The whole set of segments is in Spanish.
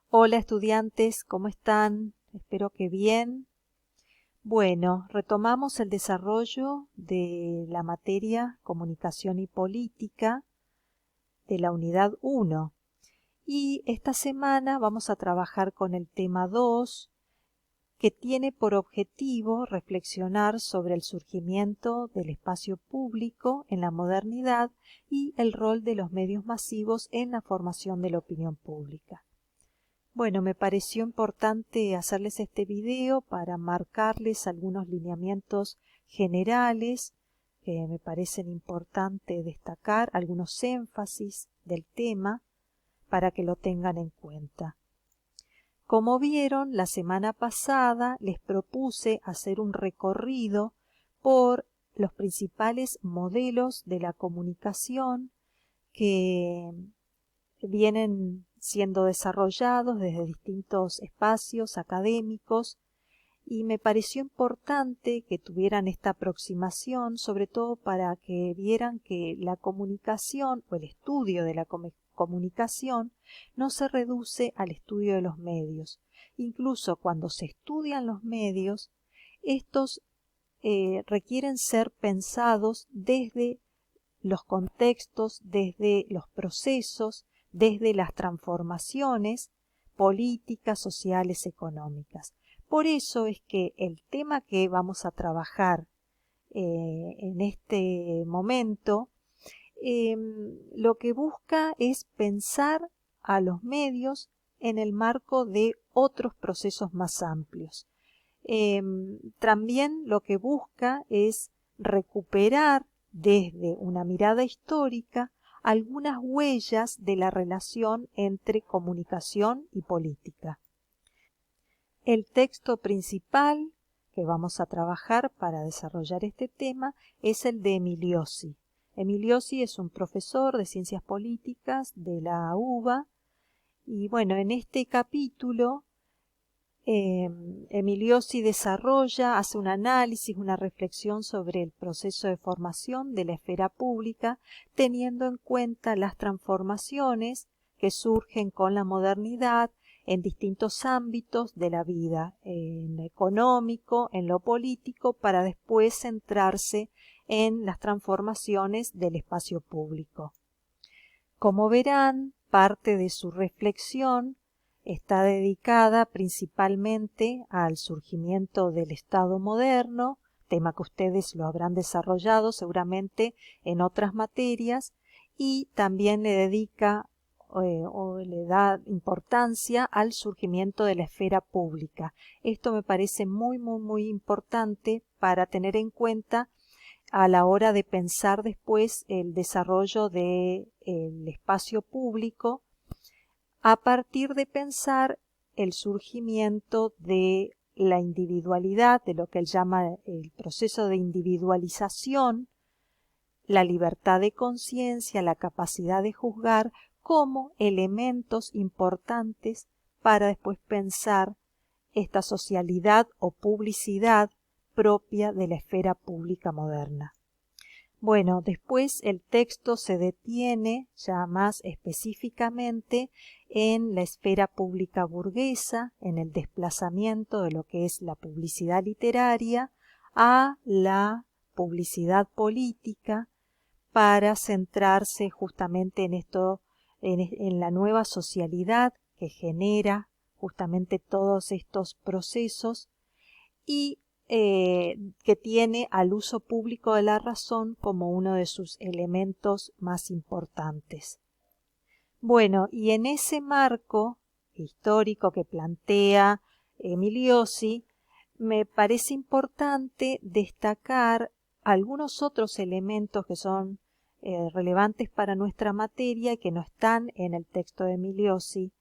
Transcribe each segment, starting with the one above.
Hola estudiantes, ¿cómo están? Espero que bien. Bueno, retomamos el desarrollo de la materia Comunicación y Política de la unidad 1. Y esta semana vamos a trabajar con el tema 2, que tiene por objetivo reflexionar sobre el surgimiento del espacio público en la modernidad y el rol de los medios masivos en la formación de la opinión pública. Bueno, me pareció importante hacerles este video para marcarles algunos lineamientos generales que me parecen importante destacar, algunos énfasis del tema para que lo tengan en cuenta. Como vieron, la semana pasada les propuse hacer un recorrido por los principales modelos de la comunicación que vienen siendo desarrollados desde distintos espacios académicos y me pareció importante que tuvieran esta aproximación, sobre todo para que vieran que la comunicación o el estudio de la comunicación no se reduce al estudio de los medios. Incluso cuando se estudian los medios, estos requieren ser pensados desde los contextos, desde los procesos, desde las transformaciones políticas, sociales, económicas. Por eso es que el tema que vamos a trabajar en este momento lo que busca es pensar a los medios en el marco de otros procesos más amplios. También lo que busca es recuperar desde una mirada histórica algunas huellas de la relación entre comunicación y política. El texto principal que vamos a trabajar para desarrollar este tema es el de Emiliosi. Emiliosi es un profesor de ciencias políticas de la UBA y bueno, en este capítulo Emiliosi desarrolla, hace un análisis, una reflexión sobre el proceso de formación de la esfera pública, teniendo en cuenta las transformaciones que surgen con la modernidad en distintos ámbitos de la vida, en lo económico, en lo político, para después centrarse en las transformaciones del espacio público. Como verán, parte de su reflexión está dedicada principalmente al surgimiento del Estado moderno, tema que ustedes lo habrán desarrollado seguramente en otras materias, y también le dedica o le da importancia al surgimiento de la esfera pública. Esto me parece muy importante para tener en cuenta a la hora de pensar después el desarrollo del espacio público a partir de pensar el surgimiento de la individualidad, de lo que él llama el proceso de individualización, la libertad de conciencia, la capacidad de juzgar como elementos importantes para después pensar esta socialidad o publicidad propia de la esfera pública moderna. Bueno, después el texto se detiene ya más específicamente en la esfera pública burguesa, en el desplazamiento de lo que es la publicidad literaria a la publicidad política para centrarse justamente en esto, en la nueva socialidad que genera justamente todos estos procesos y que tiene al uso público de la razón como uno de sus elementos más importantes. Bueno, y en ese marco histórico que plantea Emiliosi, me parece importante destacar algunos otros elementos que son relevantes para nuestra materia y que no están en el texto de Emiliosi,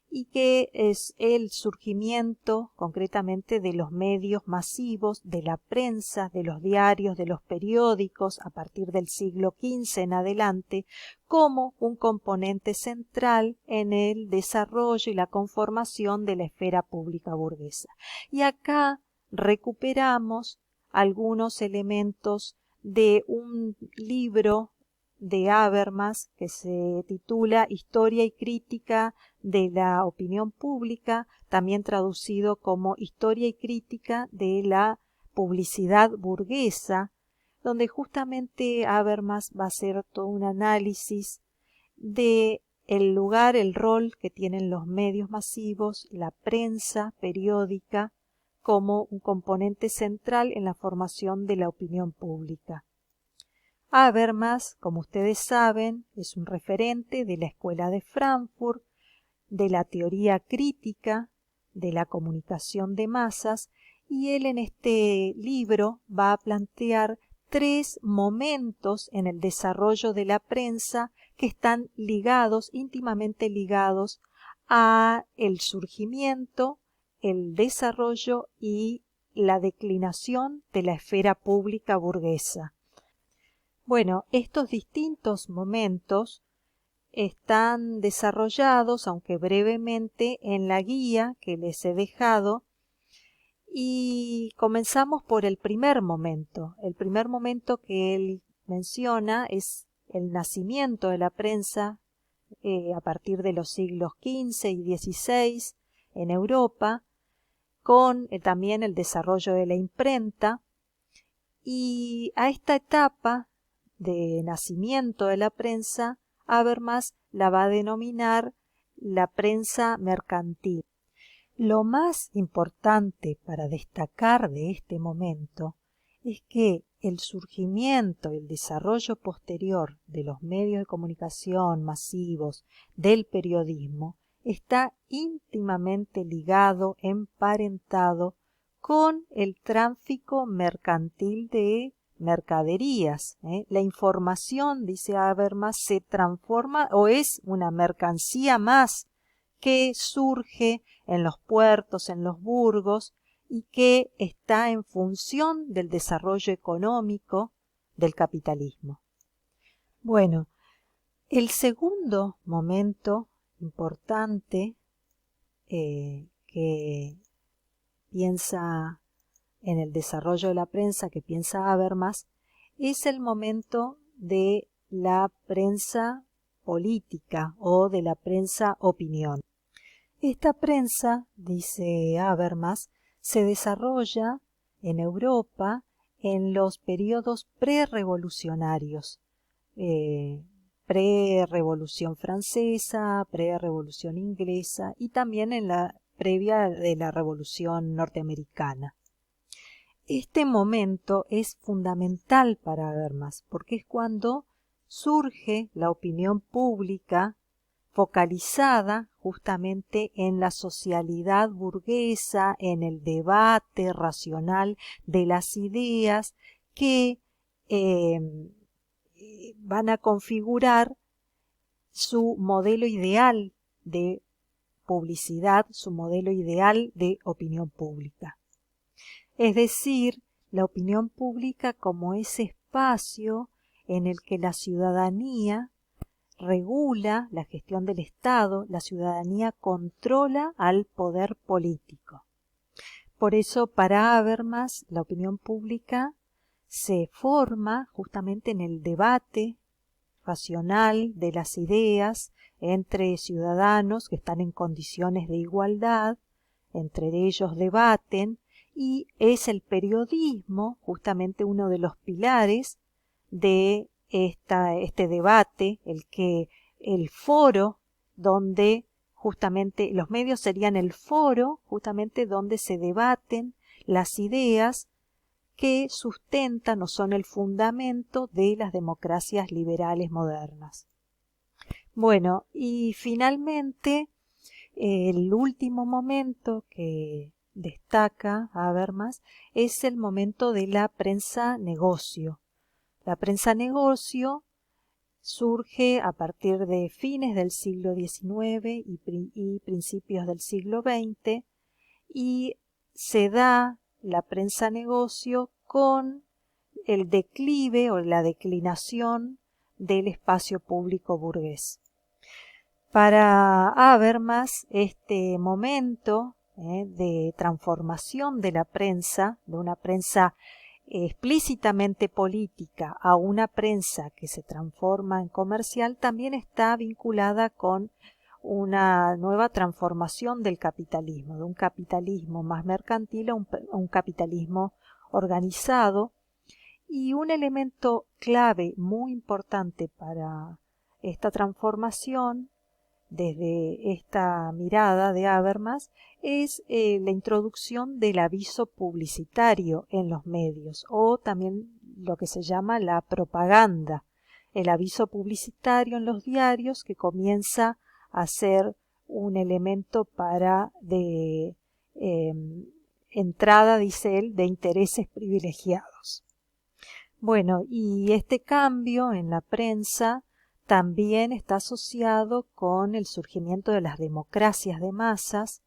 y que es el surgimiento concretamente de los medios masivos, de la prensa, de los diarios, de los periódicos a partir del siglo XV en adelante, como un componente central en el desarrollo y la conformación de la esfera pública burguesa. Y acá recuperamos algunos elementos de un libro de Habermas que se titula Historia y crítica de la opinión pública, también traducido como Historia y crítica de la publicidad burguesa, donde justamente Habermas va a hacer todo un análisis de el lugar, el rol que tienen los medios masivos, la prensa periódica, como un componente central en la formación de la opinión pública. Habermas, como ustedes saben, es un referente de la Escuela de Frankfurt, de la teoría crítica, de la comunicación de masas, y él en este libro va a plantear 3 momentos en el desarrollo de la prensa que están ligados, íntimamente ligados, a el surgimiento, el desarrollo y la declinación de la esfera pública burguesa. Bueno, estos distintos momentos están desarrollados, aunque brevemente, en la guía que les he dejado, y comenzamos por el primer momento. El primer momento que él menciona es el nacimiento de la prensa a partir de los siglos XV y XVI en Europa, con también el desarrollo de la imprenta, y a esta etapa de nacimiento de la prensa, Habermas la va a denominar la prensa mercantil. Lo más importante para destacar de este momento es que el surgimiento y el desarrollo posterior de los medios de comunicación masivos, del periodismo, está íntimamente ligado, emparentado con el tráfico mercantil de mercaderías. La información, dice Habermas, se transforma o es una mercancía más que surge en los puertos, en los burgos, y que está en función del desarrollo económico del capitalismo. Bueno, el segundo momento importante que piensa en el desarrollo de la prensa, que piensa Habermas, es el momento de la prensa política o de la prensa opinión. Esta prensa, dice Habermas, se desarrolla en Europa en los periodos prerevolucionarios, pre-revolución francesa, pre-revolución inglesa y también en la previa de la revolución norteamericana. Este momento es fundamental para Habermas porque es cuando surge la opinión pública focalizada justamente en la socialidad burguesa, en el debate racional de las ideas que van a configurar su modelo ideal de publicidad, su modelo ideal de opinión pública. Es decir, la opinión pública como ese espacio en el que la ciudadanía regula la gestión del Estado, la ciudadanía controla al poder político. Por eso, para Habermas, la opinión pública se forma justamente en el debate racional de las ideas entre ciudadanos que están en condiciones de igualdad, entre ellos debaten, y es el periodismo justamente uno de los pilares de este debate, el foro donde justamente los medios serían el foro justamente donde se debaten las ideas que sustentan o son el fundamento de las democracias liberales modernas. Bueno, y finalmente el último momento que destaca Habermas es el momento de la prensa negocio. La prensa negocio surge a partir de fines del siglo XIX y principios del siglo XX y se da la prensa negocio con el declive o la declinación del espacio público burgués. Para Habermas, este momento de transformación de la prensa, de una prensa explícitamente política a una prensa que se transforma en comercial también está vinculada con una nueva transformación del capitalismo, de un capitalismo más mercantil a un capitalismo organizado. Y un elemento clave muy importante para esta transformación desde esta mirada de Habermas es la introducción del aviso publicitario en los medios o también lo que se llama la propaganda. El aviso publicitario en los diarios que comienza a ser un elemento para de entrada, dice él, de intereses privilegiados. Bueno, y este cambio en la prensa también está asociado con el surgimiento de las democracias de masas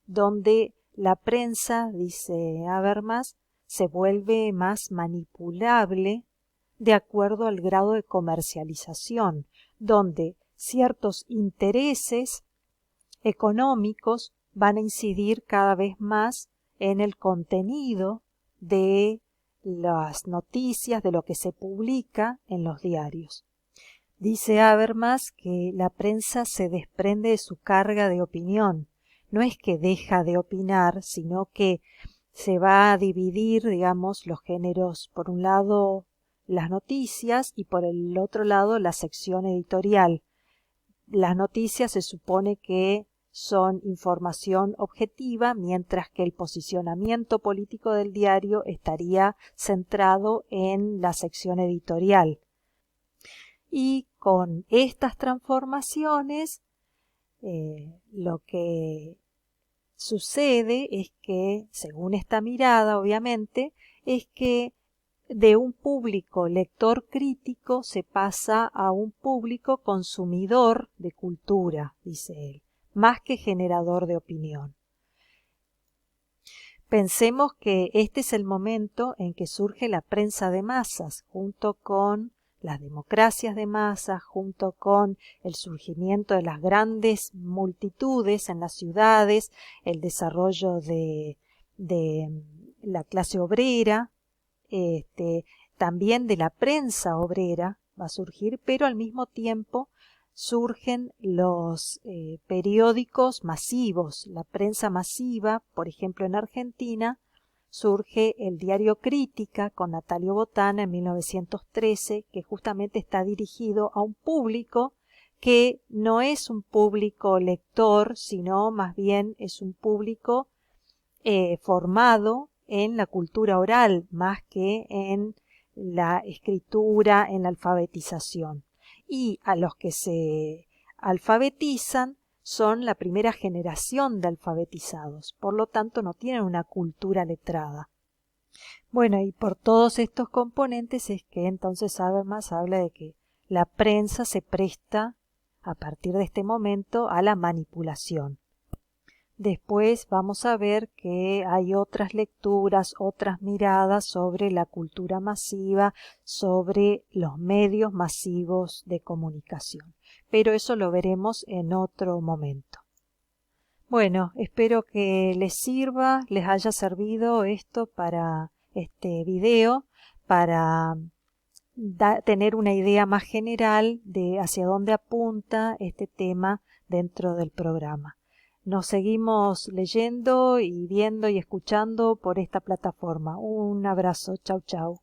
donde la prensa, dice Habermas, se vuelve más manipulable de acuerdo al grado de comercialización, donde ciertos intereses económicos van a incidir cada vez más en el contenido de las noticias, de lo que se publica en los diarios. Dice Habermas que la prensa se desprende de su carga de opinión. No es que deja de opinar, sino que se va a dividir, digamos, los géneros. Por un lado, las noticias y por el otro lado, la sección editorial. Las noticias se supone que son información objetiva, mientras que el posicionamiento político del diario estaría centrado en la sección editorial. Y con estas transformaciones, lo que sucede es que, según esta mirada, obviamente, es que de un público lector crítico se pasa a un público consumidor de cultura, dice él, más que generador de opinión. Pensemos que este es el momento en que surge la prensa de masas, junto con las democracias de masas, junto con el surgimiento de las grandes multitudes en las ciudades, el desarrollo de la clase obrera, también de la prensa obrera va a surgir, pero al mismo tiempo surgen los periódicos masivos, la prensa masiva. Por ejemplo, en Argentina surge el diario Crítica con Natalio Botana en 1913, que justamente está dirigido a un público que no es un público lector, sino más bien es un público formado en la cultura oral más que en la escritura, en la alfabetización. Y a los que se alfabetizan son la primera generación de alfabetizados, por lo tanto no tienen una cultura letrada. Bueno, y por todos estos componentes es que entonces Habermas habla de que la prensa se presta a partir de este momento a la manipulación. Después vamos a ver que hay otras lecturas, otras miradas sobre la cultura masiva, sobre los medios masivos de comunicación. Pero eso lo veremos en otro momento. Bueno, espero que les sirva, les haya servido esto para este video, para tener una idea más general de hacia dónde apunta este tema dentro del programa. Nos seguimos leyendo y viendo y escuchando por esta plataforma. Un abrazo, chau chau.